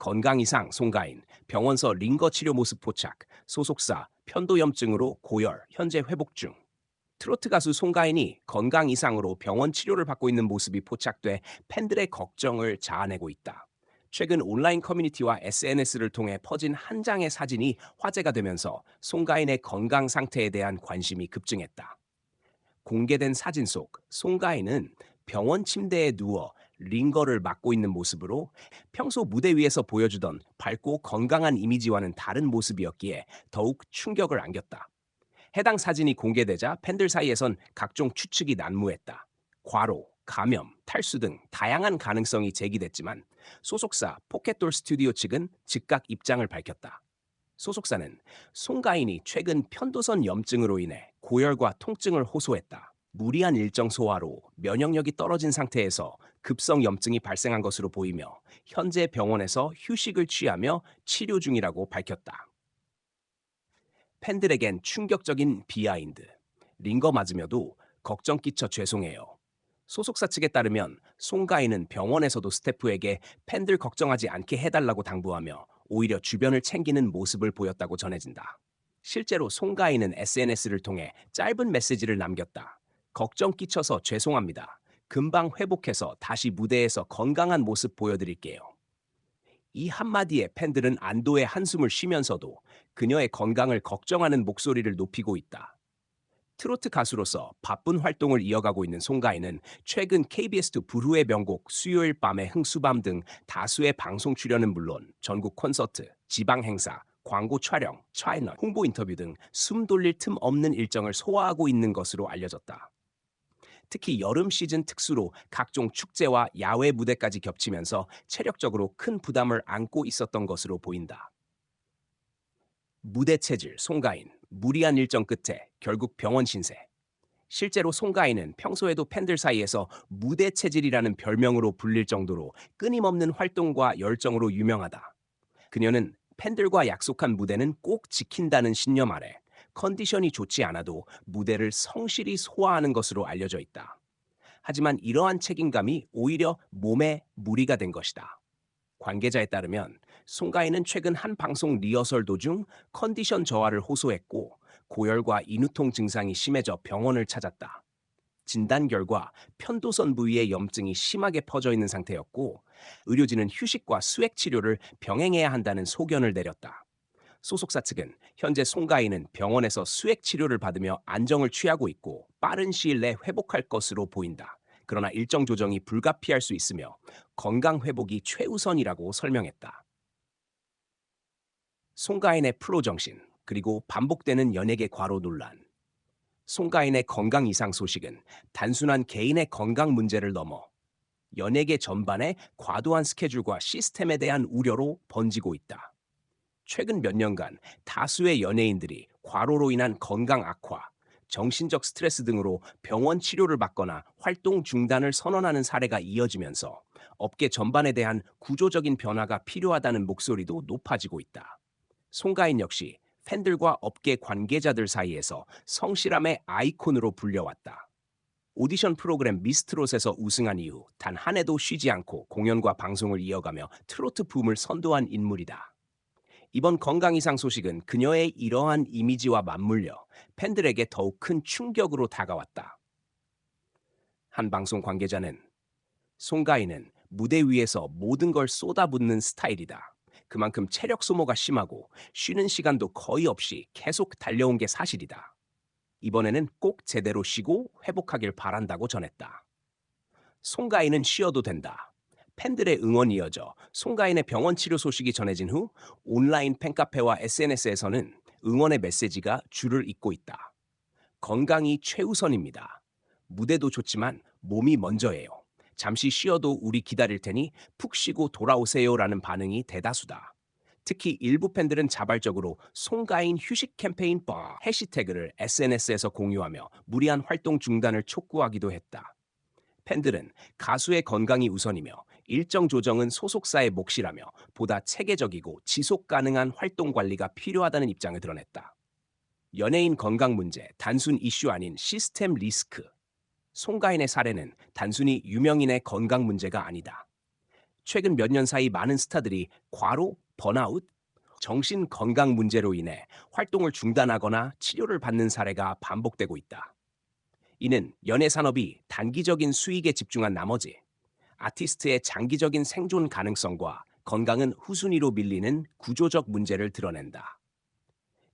건강 이상 송가인, 병원서 링거 치료 모습 포착, 소속사 편도염증으로 고열, 현재 회복 중. 트로트 가수 송가인이 건강 이상으로 병원 치료를 받고 있는 모습이 포착돼 팬들의 걱정을 자아내고 있다. 최근 온라인 커뮤니티와 SNS를 통해 퍼진 한 장의 사진이 화제가 되면서 송가인의 건강 상태에 대한 관심이 급증했다. 공개된 사진 속 송가인은 병원 침대에 누워 링거를 맡고 있는 모습으로 평소 무대 위에서 보여주던 밝고 건강한 이미지와는 다른 모습이었기에 더욱 충격을 안겼다. 해당 사진이 공개되자 팬들 사이에선 각종 추측이 난무했다. 과로, 감염, 탈수 등 다양한 가능성이 제기됐지만 소속사 포켓돌 스튜디오 측은 즉각 입장을 밝혔다. 소속사는 송가인이 최근 편도선 염증으로 인해 고열과 통증을 호소했다. 무리한 일정 소화로 면역력이 떨어진 상태에서 급성 염증이 발생한 것으로 보이며 현재 병원에서 휴식을 취하며 치료 중이라고 밝혔다. 팬들에겐 충격적인 비하인드. 링거 맞으며도 걱정 끼쳐 죄송해요. 소속사 측에 따르면 송가인은 병원에서도 스태프에게 팬들 걱정하지 않게 해달라고 당부하며 오히려 주변을 챙기는 모습을 보였다고 전해진다. 실제로 송가인은 SNS를 통해 짧은 메시지를 남겼다. 걱정 끼쳐서 죄송합니다. 금방 회복해서 다시 무대에서 건강한 모습 보여드릴게요. 이 한마디에 팬들은 안도의 한숨을 쉬면서도 그녀의 건강을 걱정하는 목소리를 높이고 있다. 트로트 가수로서 바쁜 활동을 이어가고 있는 송가인은 최근 KBS2 불후의 명곡 수요일 밤의 흥수밤 등 다수의 방송 출연은 물론 전국 콘서트, 지방 행사, 광고 촬영, 차이너, 홍보 인터뷰 등 숨 돌릴 틈 없는 일정을 소화하고 있는 것으로 알려졌다. 특히 여름 시즌 특수로 각종 축제와 야외 무대까지 겹치면서 체력적으로 큰 부담을 안고 있었던 것으로 보인다. 무대 체질 송가인, 무리한 일정 끝에 결국 병원 신세. 실제로 송가인은 평소에도 팬들 사이에서 무대 체질이라는 별명으로 불릴 정도로 끊임없는 활동과 열정으로 유명하다. 그녀는 팬들과 약속한 무대는 꼭 지킨다는 신념 아래 컨디션이 좋지 않아도 무대를 성실히 소화하는 것으로 알려져 있다. 하지만 이러한 책임감이 오히려 몸에 무리가 된 것이다. 관계자에 따르면 송가인은 최근 한 방송 리허설 도중 컨디션 저하를 호소했고 고열과 인후통 증상이 심해져 병원을 찾았다. 진단 결과 편도선 부위의 염증이 심하게 퍼져 있는 상태였고 의료진은 휴식과 수액 치료를 병행해야 한다는 소견을 내렸다. 소속사 측은 현재 송가인은 병원에서 수액 치료를 받으며 안정을 취하고 있고 빠른 시일 내 회복할 것으로 보인다. 그러나 일정 조정이 불가피할 수 있으며 건강 회복이 최우선이라고 설명했다. 송가인의 프로 정신, 그리고 반복되는 연예계 과로 논란. 송가인의 건강 이상 소식은 단순한 개인의 건강 문제를 넘어 연예계 전반의 과도한 스케줄과 시스템에 대한 우려로 번지고 있다. 최근 몇 년간 다수의 연예인들이 과로로 인한 건강 악화, 정신적 스트레스 등으로 병원 치료를 받거나 활동 중단을 선언하는 사례가 이어지면서 업계 전반에 대한 구조적인 변화가 필요하다는 목소리도 높아지고 있다. 송가인 역시 팬들과 업계 관계자들 사이에서 성실함의 아이콘으로 불려왔다. 오디션 프로그램 미스트롯에서 우승한 이후 단 한 해도 쉬지 않고 공연과 방송을 이어가며 트로트 붐을 선도한 인물이다. 이번 건강 이상 소식은 그녀의 이러한 이미지와 맞물려 팬들에게 더욱 큰 충격으로 다가왔다. 한 방송 관계자는 송가인은 무대 위에서 모든 걸 쏟아붓는 스타일이다. 그만큼 체력 소모가 심하고 쉬는 시간도 거의 없이 계속 달려온 게 사실이다. 이번에는 꼭 제대로 쉬고 회복하길 바란다고 전했다. 송가인은 쉬어도 된다. 팬들의 응원이 이어져 송가인의 병원 치료 소식이 전해진 후 온라인 팬카페와 SNS에서는 응원의 메시지가 줄을 잇고 있다. 건강이 최우선입니다. 무대도 좋지만 몸이 먼저예요. 잠시 쉬어도 우리 기다릴 테니 푹 쉬고 돌아오세요라는 반응이 대다수다. 특히 일부 팬들은 자발적으로 송가인 휴식 캠페인 바 해시태그를 SNS에서 공유하며 무리한 활동 중단을 촉구하기도 했다. 팬들은 가수의 건강이 우선이며 일정 조정은 소속사의 몫이라며 보다 체계적이고 지속 가능한 활동 관리가 필요하다는 입장을 드러냈다. 연예인 건강 문제, 단순 이슈 아닌 시스템 리스크. 송가인의 사례는 단순히 유명인의 건강 문제가 아니다. 최근 몇 년 사이 많은 스타들이 과로, 번아웃, 정신 건강 문제로 인해 활동을 중단하거나 치료를 받는 사례가 반복되고 있다. 이는 연예 산업이 단기적인 수익에 집중한 나머지 아티스트의 장기적인 생존 가능성과 건강은 후순위로 밀리는 구조적 문제를 드러낸다.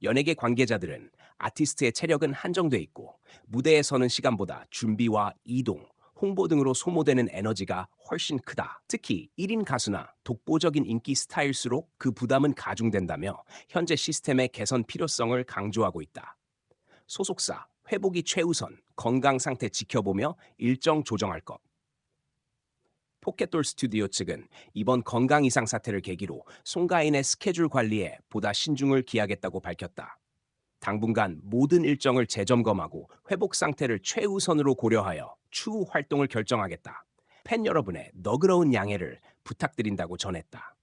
연예계 관계자들은 아티스트의 체력은 한정돼 있고 무대에 서는 시간보다 준비와 이동, 홍보 등으로 소모되는 에너지가 훨씬 크다. 특히 1인 가수나 독보적인 인기 스타일수록 그 부담은 가중된다며 현재 시스템의 개선 필요성을 강조하고 있다. 소속사, 회복이 최우선, 건강 상태 지켜보며 일정 조정할 것. 포켓돌 스튜디오 측은 이번 건강 이상 사태를 계기로 송가인의 스케줄 관리에 보다 신중을 기하겠다고 밝혔다. 당분간 모든 일정을 재점검하고 회복 상태를 최우선으로 고려하여 추후 활동을 결정하겠다. 팬 여러분의 너그러운 양해를 부탁드린다고 전했다.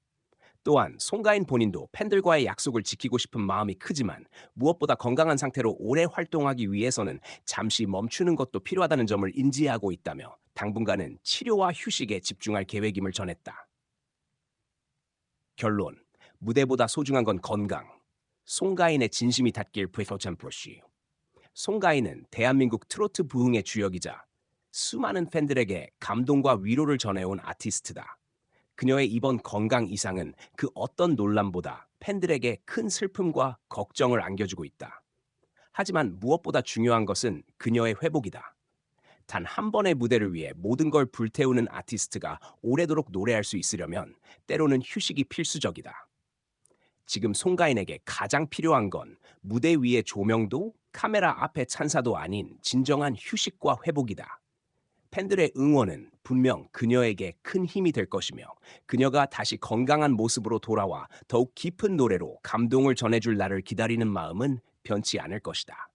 또한 송가인 본인도 팬들과의 약속을 지키고 싶은 마음이 크지만 무엇보다 건강한 상태로 오래 활동하기 위해서는 잠시 멈추는 것도 필요하다는 점을 인지하고 있다며 당분간은 치료와 휴식에 집중할 계획임을 전했다. 결론, 무대보다 소중한 건 건강. 송가인의 진심이 닿길 프리포챔프로시. 송가인은 대한민국 트로트 부흥의 주역이자 수많은 팬들에게 감동과 위로를 전해온 아티스트다. 그녀의 이번 건강 이상은 그 어떤 논란보다 팬들에게 큰 슬픔과 걱정을 안겨주고 있다. 하지만 무엇보다 중요한 것은 그녀의 회복이다. 단 한 번의 무대를 위해 모든 걸 불태우는 아티스트가 오래도록 노래할 수 있으려면 때로는 휴식이 필수적이다. 지금 송가인에게 가장 필요한 건 무대 위의 조명도 카메라 앞의 찬사도 아닌 진정한 휴식과 회복이다. 팬들의 응원은 분명 그녀에게 큰 힘이 될 것이며 그녀가 다시 건강한 모습으로 돌아와 더욱 깊은 노래로 감동을 전해줄 날을 기다리는 마음은 변치 않을 것이다.